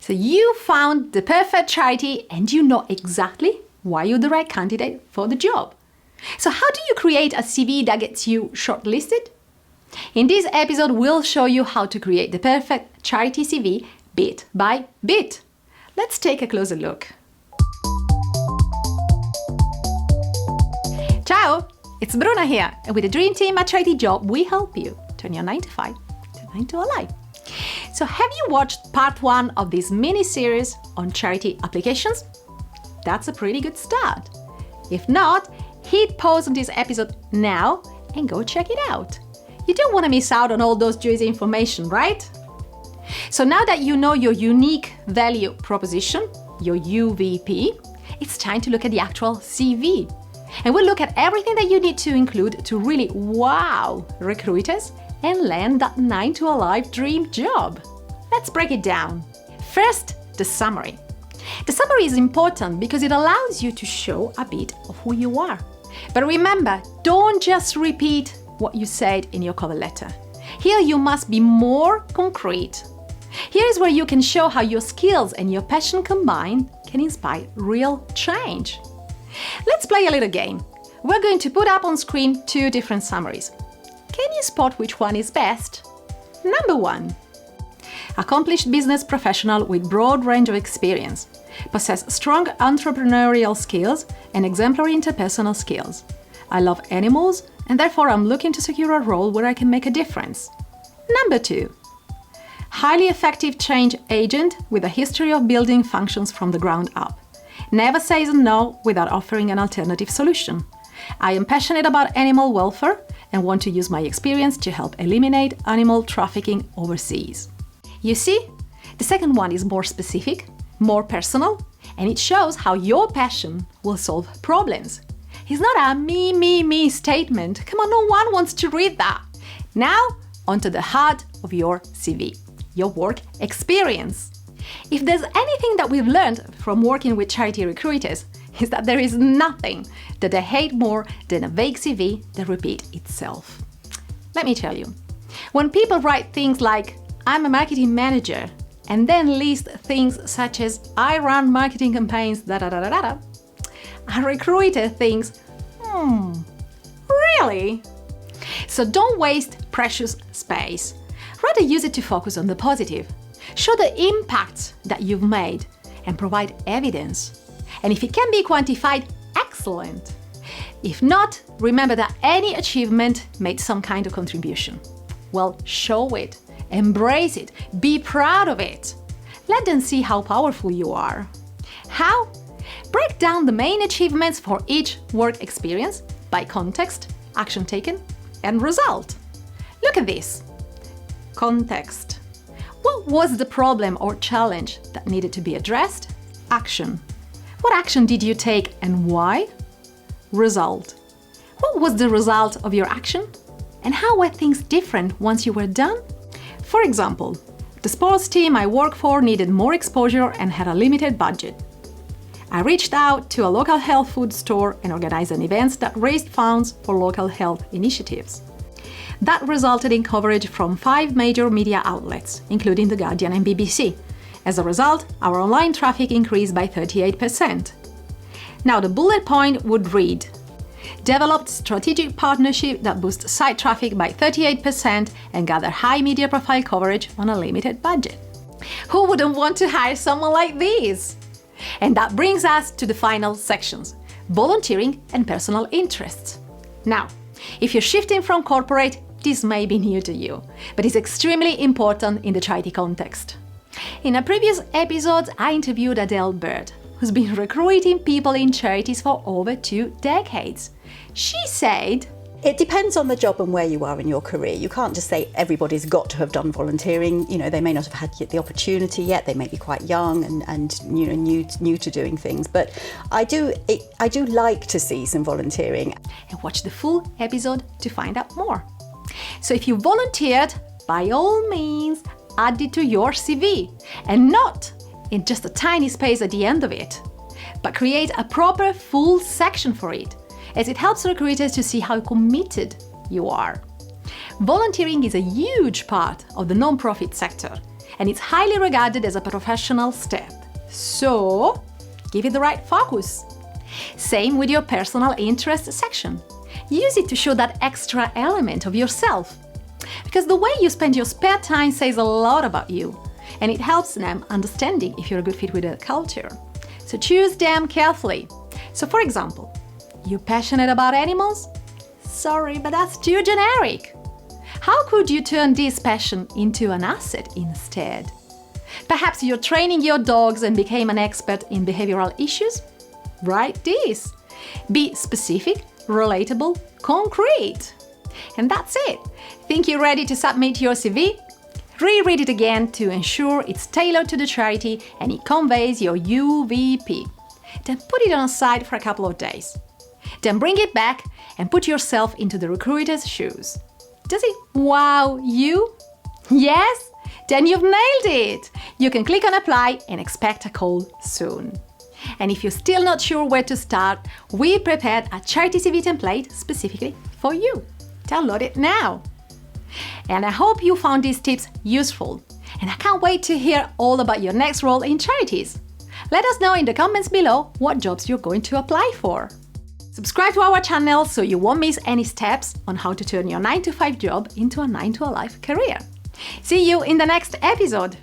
So you found the perfect charity and you know exactly why you're the right candidate for the job. So how do you create a CV that gets you shortlisted? In this episode, we'll show you how to create the perfect charity CV bit by bit. Let's take a closer look. Ciao, it's Bruna here, and with the Dream Team at CharityJob, we help you turn your 9 to 5 to 9 to a life. So have you watched part 1 of this mini-series on charity applications? That's a pretty good start. If not, hit pause on this episode now and go check it out. You don't want to miss out on all those juicy information, right? So now that you know your unique value proposition, your UVP, it's time to look at the actual CV. And we'll look at everything that you need to include to really wow recruiters and land that 9 to a life dream job. Let's break it down. First, the summary. The summary is important because it allows you to show a bit of who you are. But remember, don't just repeat what you said in your cover letter. Here you must be more concrete. Here is where you can show how your skills and your passion combined can inspire real change. Let's play a little game. We're going to put up on screen 2 different summaries. Can you spot which one is best? Number 1. Accomplished business professional with broad range of experience. Possess strong entrepreneurial skills and exemplary interpersonal skills. I love animals and therefore I'm looking to secure a role where I can make a difference. Number 2. Highly effective change agent with a history of building functions from the ground up. Never says no without offering an alternative solution. I am passionate about animal welfare and want to use my experience to help eliminate animal trafficking overseas. You see, the second one is more specific, more personal, and it shows how your passion will solve problems. It's not a me statement. Come on, no one wants to read that. Now, onto the heart of your CV, your work experience. If there's anything that we've learned from working with charity recruiters, is that there is nothing that they hate more than a vague CV that repeats itself. Let me tell you, when people write things like, I'm a marketing manager, and then list things such as, I run marketing campaigns, a recruiter thinks, really? So don't waste precious space. Rather use it to focus on the positive. Show the impact that you've made and provide evidence. And if it can be quantified, excellent. If not, remember that any achievement made some kind of contribution. Well, show it, embrace it, be proud of it. Let them see how powerful you are. How? Break down the main achievements for each work experience by context, action taken, and result. Look at this. Context. What was the problem or challenge that needed to be addressed? Action. What action did you take and why? Result. What was the result of your action? And how were things different once you were done? For example, the sports team I work for needed more exposure and had a limited budget. I reached out to a local health food store and organized an event that raised funds for local health initiatives. That resulted in coverage from 5 major media outlets, including The Guardian and BBC. As a result, our online traffic increased by 38%. Now the bullet point would read, developed strategic partnership that boosts site traffic by 38% and gather high media profile coverage on a limited budget. Who wouldn't want to hire someone like this? And that brings us to the final sections, volunteering and personal interests. Now, if you're shifting from corporate, this may be new to you, but it's extremely important in the charity context. In a previous episode, I interviewed Adele Bird, who's been recruiting people in charities for over 2 decades. She said, it depends on the job and where you are in your career. You can't just say everybody's got to have done volunteering. You know, they may not have had the opportunity yet. They may be quite young and you know, new to doing things. But I do like to see some volunteering. And watch the full episode to find out more. So if you volunteered, by all means, add it to your CV, and not in just a tiny space at the end of it, but create a proper full section for it, as it helps recruiters to see how committed you are. Volunteering is a huge part of the non-profit sector, and it's highly regarded as a professional step. So, give it the right focus. Same with your personal interest section. Use it to show that extra element of yourself. Because the way you spend your spare time says a lot about you, and it helps them understanding if you're a good fit with their culture. So choose them carefully. So for example, you're passionate about animals? Sorry, but that's too generic. How could you turn this passion into an asset instead? Perhaps you're training your dogs and became an expert in behavioral issues? Write this. Be specific, relatable, concrete. And that's it. Think you're ready to submit your CV? Reread it again to ensure it's tailored to the charity and it conveys your UVP. Then put it on a side for a couple of days. Then bring it back and put yourself into the recruiter's shoes. Does it wow you? Yes? Then you've nailed it! You can click on apply and expect a call soon. And if you're still not sure where to start, we prepared a charity CV template specifically for you. Download it now. And I hope you found these tips useful. And I can't wait to hear all about your next role in charities. Let us know in the comments below what jobs you're going to apply for. Subscribe to our channel so you won't miss any steps on how to turn your 9-to-5 job into a 9-to-a-life career. See you in the next episode.